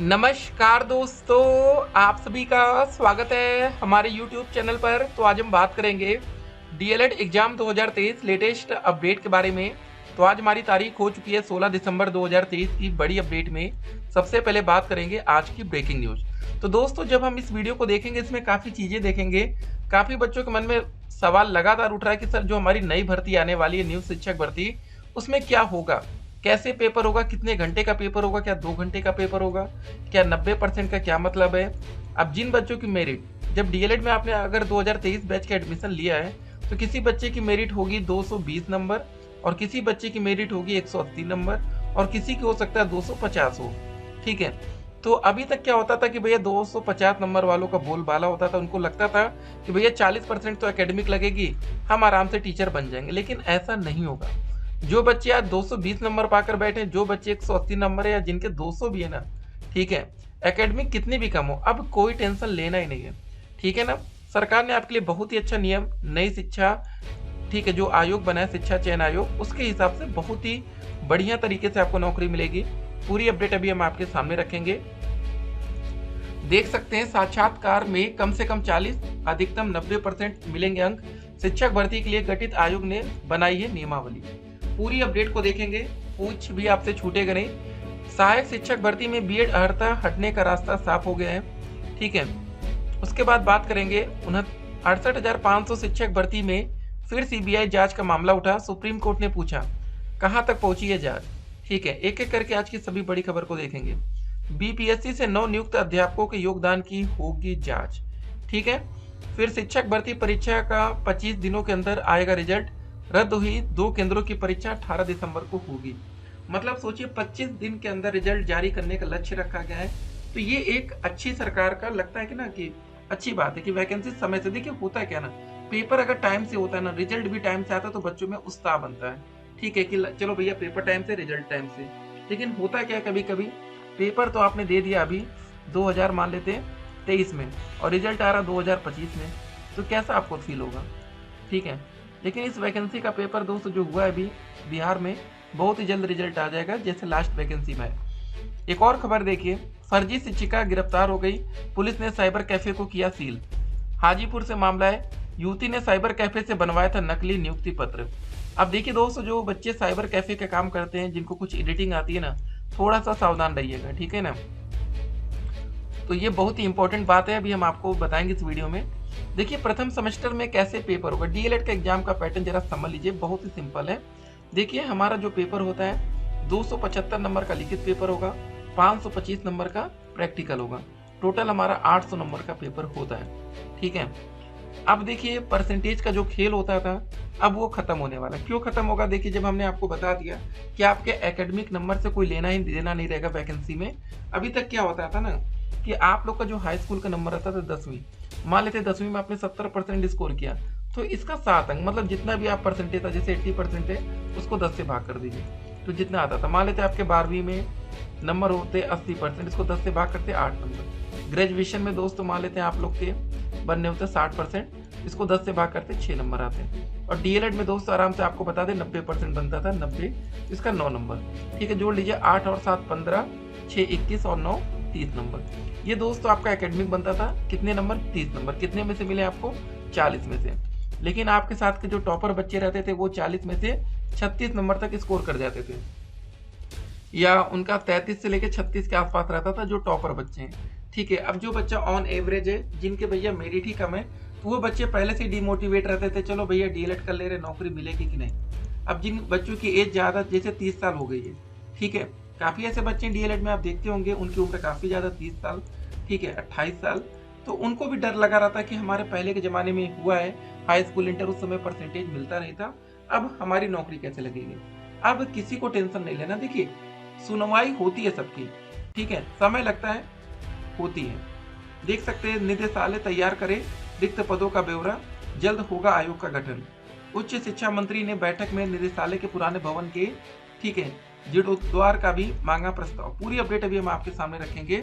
नमस्कार दोस्तों, आप सभी का स्वागत है हमारे YouTube चैनल पर। तो आज हम बात करेंगे डीएलएड एग्जाम 2023 लेटेस्ट अपडेट के बारे में। तो आज हमारी तारीख हो चुकी है 16 दिसंबर 2023 की बड़ी अपडेट में। सबसे पहले बात करेंगे आज की ब्रेकिंग न्यूज। तो दोस्तों, जब हम इस वीडियो को देखेंगे इसमें काफ़ी चीज़ें देखेंगे। काफ़ी बच्चों के मन में सवाल लगातार उठ रहा है कि सर जो हमारी नई भर्ती आने वाली है, न्यू शिक्षक भर्ती, उसमें क्या होगा, कैसे पेपर होगा, कितने घंटे का पेपर होगा, क्या 2 घंटे का पेपर होगा, क्या 90% का क्या मतलब है। अब जिन बच्चों की मेरिट, जब डीएलएड में आपने अगर 2023 बैच का एडमिशन लिया है तो किसी बच्चे की मेरिट होगी 220 नंबर और किसी बच्चे की मेरिट होगी 180 नंबर और किसी की हो सकता है 250 हो। ठीक है, तो अभी तक क्या होता था कि भैया 250 नंबर वालों का बोलबाला होता था। उनको लगता था कि भैया 40% तो एकेडमिक लगेगी, हम आराम से टीचर बन जाएंगे। लेकिन ऐसा नहीं होगा। जो बच्चे आज 220 नंबर पाकर बैठे, जो बच्चे 180 नंबर है या जिनके 200 भी है ना, ठीक है, एकेडमिक कितनी भी कम हो, अब कोई टेंशन लेना ही नहीं है। ठीक है ना, सरकार ने आपके लिए बहुत ही अच्छा नियम, नई शिक्षा, ठीक है, जो आयोग बनाया शिक्षा चयन आयोग, उसके हिसाब से बहुत ही बढ़िया तरीके से आपको नौकरी मिलेगी। पूरी अपडेट अभी हम आपके सामने रखेंगे। देख सकते हैं साक्षात्कार में कम से कम 40, अधिकतम 90% मिलेंगे अंक। शिक्षक भर्ती के लिए गठित आयोग ने बनाई है नियमावली। पूरी अपडेट को देखेंगे, कुछ भी आपसे छूटेगा नहीं। सहायक शिक्षक भर्ती में बीएड अर्हता हटने का रास्ता साफ हो गया है। ठीक है, उसके बाद बात करेंगे 68,500 शिक्षक भर्ती में फिर सीबीआई जांच का मामला उठा। सुप्रीम कोर्ट ने पूछा कहां तक पहुंची है जांच। ठीक है, एक एक करके आज की सभी बड़ी खबर को देखेंगे। बीपीएससी से नव नियुक्त अध्यापकों के योगदान की होगी जांच। ठीक है, फिर शिक्षक भर्ती परीक्षा का 25 दिनों के अंदर आएगा रिजल्ट। रद्द हुई 2 केंद्रों की परीक्षा 18 दिसंबर को होगी। मतलब सोचिए 25 दिन के अंदर रिजल्ट जारी करने का लक्ष्य रखा गया है। तो ये एक अच्छी सरकार का लगता है कि ना, कि अच्छी बात है कि वैकेंसी समय से, देखिए होता है क्या ना, पेपर अगर टाइम से होता है ना, रिजल्ट भी टाइम से आता है, तो बच्चों में उत्साह बनता है। ठीक है कि चलो भैया पेपर टाइम से, रिजल्ट टाइम से। लेकिन होता क्या, कभी कभी पेपर तो आपने दे दिया अभी 2000 मान लेते हैं 23 में और रिजल्ट आ रहा 2025 में, तो कैसा आपको फील होगा। ठीक है, लेकिन इस वैकेंसी का पेपर दोस्तों जो हुआ है अभी बिहार में, बहुत ही जल्द रिजल्ट आ जाएगा, जैसे लास्ट वैकेंसी में है। एक और खबर देखिए, फर्जी शिक्षिका गिरफ्तार हो गई, पुलिस ने साइबर कैफे को किया सील। हाजीपुर से मामला है, युवती ने साइबर कैफे से बनवाया था नकली नियुक्ति पत्र। अब देखिए दोस्तों, जो बच्चे साइबर कैफे का काम करते हैं, जिनको कुछ एडिटिंग आती है ना, थोड़ा सा सावधान रहिएगा। ठीक है ना, तो ये बहुत ही इंपॉर्टेंट बात है, अभी हम आपको बताएंगे इस वीडियो में। देखिए प्रथम सेमेस्टर में कैसे पेपर होगा, डीएलएड का एग्जाम का पैटर्न जरा समझ लीजिए, बहुत ही सिंपल है। देखिए हमारा जो पेपर होता है 275 नंबर का लिखित पेपर होगा, 525 नंबर का प्रैक्टिकल होगा, टोटल हमारा 800 नंबर का पेपर होता है। ठीक है, अब देखिए परसेंटेज का जो खेल होता था अब वो खत्म होने वाला है। क्यों खत्म होगा, देखिए जब हमने आपको बता दिया कि आपके एकेडमिक नंबर से कोई लेना ही देना नहीं रहेगा वैकेंसी में। अभी तक क्या होता था ना कि आप लोग का जो हाई स्कूल का नंबर आता था 10वीं, मान लेते 10वीं में आपने 70% स्कोर किया, तो इसका 7 अंक, मतलब जितना भी आप परसेंटेज था, जैसे 80% है उसको 10 से भाग कर दीजिए, तो जितना आता था। मान लेते आपके 12वीं में नंबर होते 80%, इसको 10 से भाग करते 8 नंबर। ग्रेजुएशन में दोस्तों मान लेते हैं आप लोग के बनने होते 60%, इसको 10 से भाग करते 6 नंबर आते हैं। और डीएलएड में दोस्तों आराम से आपको बता दें 90% बनता था, 90, इसका 9 नंबर। ठीक है, जोड़ लीजिए 8 और 7 15, 6 21 और 9 30 नंबर। ये दोस्तों आपका एकेडमिक बनता था कितने नंबर, 30 नंबर। कितने में से मिले आपको, 40 में से। लेकिन आपके साथ के जो टॉपर बच्चे रहते थे वो 40 में से 36 नंबर तक स्कोर कर जाते थे, या उनका 33 से लेकर 36 के आसपास रहता था जो टॉपर बच्चे हैं। ठीक है, अब जो बच्चा ऑन एवरेज है, जिनके भैया मेरिट ही कम है, तो वो बच्चे पहले से डिमोटिवेट रहते थे, चलो भैया डीएलएड कर ले रहे, नौकरी मिलेगी कि नहीं। अब जिन बच्चों की एज ज़्यादा, जैसे 30 साल हो गई है, ठीक है, काफ़ी ऐसे बच्चे डीएलएड में आप देखते होंगे उनकी उम्र काफ़ी ज़्यादा, 30 साल, ठीक है, 28 साल, तो उनको भी डर लगा रहता कि हमारे पहले के ज़माने में हुआ है, हाई स्कूल इंटर, उस समय परसेंटेज मिलता नहीं था, अब हमारी नौकरी कैसे लगेगी। अब किसी को टेंशन नहीं लेना, देखिए सुनवाई होती है सबकी, ठीक है, समय लगता है, होती है। देख सकते हैं निदेशालय तैयार करे रिक्त पदों का ब्यौरा, जल्द होगा आयोग का गठन। उच्च शिक्षा मंत्री ने बैठक में निदेशालय के पुराने भवन के, ठीक है, जीर्णोद्धार का भी मांगा प्रस्ताव। पूरी अपडेट अभी हम आपके सामने रखेंगे।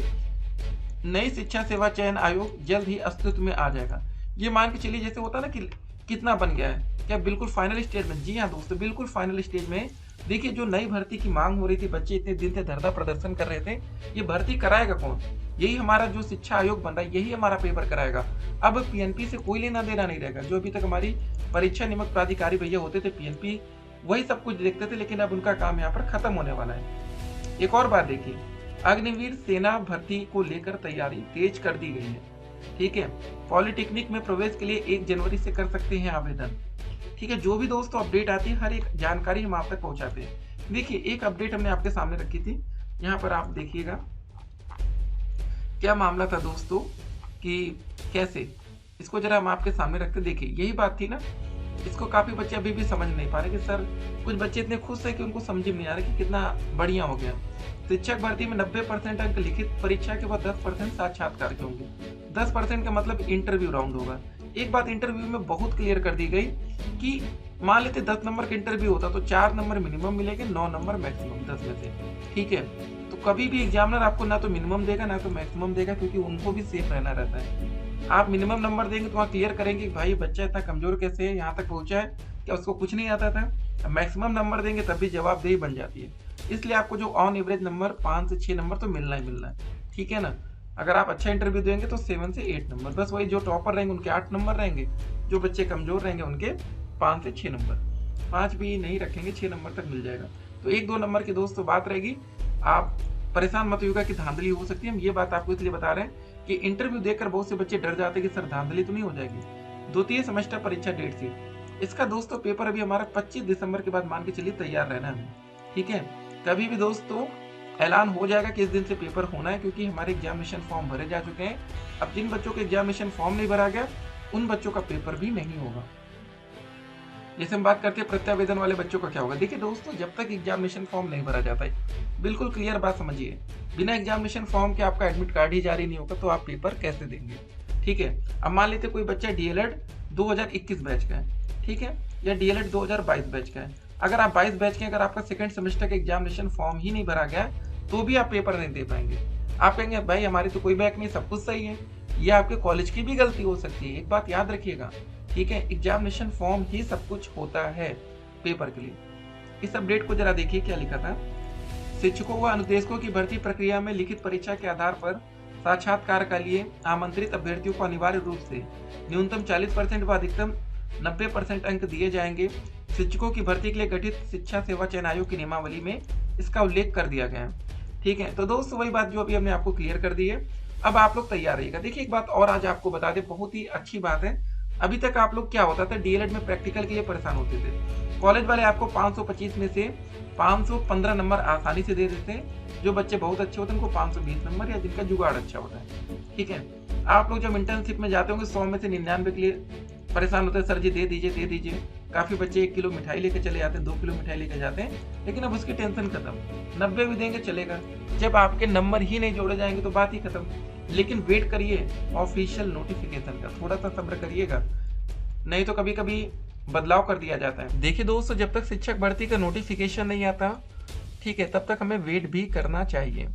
नई शिक्षा सेवा चयन आयोग जल्द ही अस्तित्व में आ जाएगा। ये मान के चलिए, जैसे होता ना कि कितना बन गया है, क्या बिल्कुल फाइनल स्टेज में? जी हाँ दोस्तों, बिल्कुल फाइनल स्टेज में। देखिए, जो नई भर्ती की मांग हो रही थी, बच्चे इतने दिन से धरना प्रदर्शन कर रहे थे, ये भर्ती कराएगा कौन? यही हमारा जो शिक्षा आयोग बन रहा है, यही हमारा पेपर कराएगा। अब पीएनपी से कोई लेना देना नहीं रहेगा। जो अभी तक हमारी परीक्षा नियामक प्राधिकारी भैया होते थे, पीएनपी, वही सब कुछ देखते थे, लेकिन अब उनका काम यहाँ पर खत्म होने वाला है। एक और बात देखिए, अग्निवीर सेना भर्ती को लेकर तैयारी तेज कर दी गई है। ठीक है, पॉलिटेक्निक में प्रवेश के लिए 1 जनवरी से कर सकते हैं आवेदन। ठीक है, जो भी दोस्तों अपडेट आती है, हर एक जानकारी हम आप तक पहुंचाते हैं। देखिए, एक अपडेट हमने आपके सामने रखी थी, यहाँ पर आप देखिएगा क्या मामला था दोस्तों, कि कैसे इसको जरा हम आपके सामने रखते। देखिए, यही बात थी ना, इसको काफी बच्चे अभी भी समझ नहीं पा रहे कि सर, कुछ बच्चे इतने खुश है कि उनको समझ में नहीं आ रहा कि कितना बढ़िया हो गया। शिक्षक भर्ती में 90% अंक लिखित परीक्षा के बाद 10% साक्षात्कार के होंगे। 10% का मतलब इंटरव्यू राउंड होगा। एक बात इंटरव्यू में बहुत क्लियर कर दी गई कि मान लेते 10 नंबर का इंटरव्यू होता तो 4 नंबर मिनिमम मिलेंगे, 9 नंबर मैक्सिमम 10 में से। ठीक है, तो कभी भी एग्जामिनर आपको ना तो मिनिमम देगा ना तो मैक्सिमम देगा, क्योंकि उनको भी सेफ रहना रहता है। आप मिनिमम नंबर देंगे तो वहाँ क्लियर करेंगे कि भाई बच्चा इतना कमजोर कैसे है, यहाँ तक पहुंचा है, क्या उसको कुछ नहीं आता था। मैक्सिमम नंबर देंगे तब भी जवाबदेही बन जाती है। इसलिए आपको जो ऑन एवरेज नंबर 5 से 6 नंबर तो मिलना ही मिलना है। ठीक है ना, अगर आप अच्छा इंटरव्यू देंगे तो 7 से 8 नंबर, बस वही जो टॉपर रहेंगे उनके 8 नंबर रहेंगे, जो बच्चे कमजोर रहेंगे उनके 5 से 6 नंबर। 5 भी नहीं रखेंगे, 6 नंबर तक मिल जाएगा। तो 1-2 नंबर की दोस्तों बात रहेगी। आप परेशान मत होगा कि धांधली हो सकती है। हम ये बात आपको इसलिए बता रहे हैं कि इंटरव्यू देखकर बहुत से बच्चे डर जाते हैं कि सर धांधली तो नहीं हो जाएगी। द्वितीय सेमेस्टर परीक्षा डेट थी, इसका दोस्तों पेपर अभी हमारा 25 दिसंबर के बाद मान के चलिए तैयार रहना है। ठीक है, कभी भी दोस्तों ऐलान हो जाएगा कि इस दिन से पेपर होना है, क्योंकि हमारे एग्जामिनेशन फॉर्म भरे जा चुके हैं। अब जिन बच्चों के एग्जामिनेशन फॉर्म नहीं भरा गया, उन बच्चों का पेपर भी नहीं होगा। जैसे हम बात करते हैं प्रत्यावेदन वाले बच्चों का क्या होगा। देखिए दोस्तों, जब तक एग्जामिनेशन फॉर्म नहीं भरा जाता है, बिल्कुल क्लियर बात समझिए, बिना एग्जामिनेशन फॉर्म के आपका एडमिट कार्ड ही जारी नहीं होगा तो आप पेपर कैसे देंगे। ठीक है, अब मान लेते कोई बच्चा डीएलएड 2021 बैच का है, ठीक है, या डीएलएड 2022 बैच का है। अगर आप 22 बैच के, अगर आपका सेकंड सेमेस्टर का एग्जामिनेशन फॉर्म ही नहीं भरा गया तो भी आप पेपर नहीं दे पाएंगे। आप कहेंगे भाई हमारी तो कोई बैक नहीं, सब कुछ सही है। ये आपके कॉलेज की भी गलती हो सकती है, एक बात याद रखिएगा। ठीक है, एग्जामिनेशन फॉर्म ही सब कुछ होता है पेपर के लिए। इस अपडेट को जरा देखिए क्या लिखा था। शिक्षकों व अनुदेशकों की भर्ती प्रक्रिया में लिखित परीक्षा के आधार पर साक्षात्कार के लिए आमंत्रित अभ्यर्थियों को अनिवार्य रूप से न्यूनतम 40% व अधिकतम 90% अंक दिए जाएंगे। शिक्षकों की भर्ती के लिए गठित शिक्षा सेवा चयन आयोग की नियमावली में इसका उल्लेख कर दिया गया है। ठीक है, तो दोस्तों वही बात जो अभी हमने आपको क्लियर कर दी है। अब आप लोग तैयार रहिएगा। देखिए, एक बात और आज आपको बता दें, बहुत ही अच्छी बात है। अभी तक आप लोग क्या होता था, डीएलएड में प्रैक्टिकल के लिए परेशान होते थे। कॉलेज वाले आपको 525 में से 515 नंबर आसानी से दे देते हैं। जो बच्चे बहुत अच्छे होते हैं उनको 520 नंबर, या जिनका जुगाड़ अच्छा होता है। ठीक है, आप लोग जब इंटर्नशिप में जाते होंगे 100 में से 99 के लिए परेशान होते हैं, सर जी दे दीजिए दे दीजिए। काफी बच्चे 1 किलो मिठाई लेके चले जाते हैं, 2 किलो मिठाई लेके जाते हैं, लेकिन अब उसकी टेंशन खत्म। 90 भी देंगे चलेगा, जब आपके नंबर ही नहीं जोड़े जाएंगे तो बात ही खत्म। लेकिन वेट करिए ऑफिशियल नोटिफिकेशन का, थोड़ा सा सब्र करिएगा, नहीं तो कभी कभी बदलाव कर दिया जाता है। देखिए दोस्तों, जब तक शिक्षक भर्ती का नोटिफिकेशन नहीं आता, ठीक है, तब तक हमें वेट भी करना चाहिए।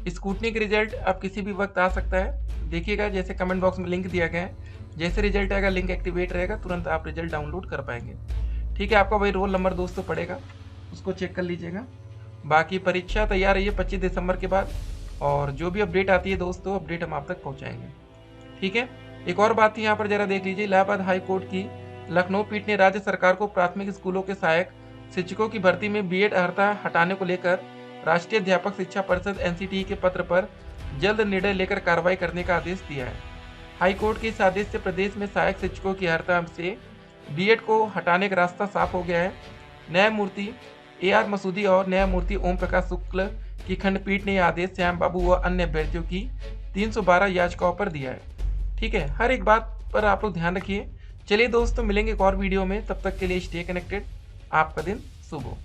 स्कूटनी का रिजल्ट अब किसी भी वक्त आ सकता है। देखिएगा, जैसे कमेंट बॉक्स में लिंक दिया गया है, जैसे रिजल्ट आएगा लिंक एक्टिवेट रहेगा, तुरंत आप रिजल्ट डाउनलोड कर पाएंगे। ठीक है, आपका वही रोल नंबर दोस्तों पड़ेगा, उसको चेक कर लीजिएगा। बाकी परीक्षा तैयार रही है 25 दिसंबर के बाद, और जो भी अपडेट आती है दोस्तों, अपडेट हम आप तक पहुंचाएंगे। ठीक है, एक और बात यहाँ पर जरा देख लीजिए। इलाहाबाद हाई कोर्ट की लखनऊ पीठ ने राज्य सरकार को प्राथमिक स्कूलों के सहायक शिक्षकों की भर्ती में बीएड अर्हता हटाने को लेकर राष्ट्रीय अध्यापक शिक्षा परिषद एनसीटीई के पत्र पर जल्द निर्णय लेकर कार्रवाई करने का आदेश दिया है। हाई कोर्ट के इस आदेश से प्रदेश में सहायक शिक्षकों की अर्हता से बीएड को हटाने का रास्ता साफ हो गया है। न्यायमूर्ति AR मसूदी और न्यायमूर्ति ओम प्रकाश शुक्ल की खंडपीठ ने यह आदेश श्याम बाबू व अन्य अभ्यर्थियों की 312 याचिकाओं पर दिया है। ठीक है, हर एक बात पर आप लोग ध्यान रखिए। चलिए दोस्तों, मिलेंगे एक और वीडियो में, तब तक के लिए स्टे कनेक्टेड। आपका दिन शुभ हो।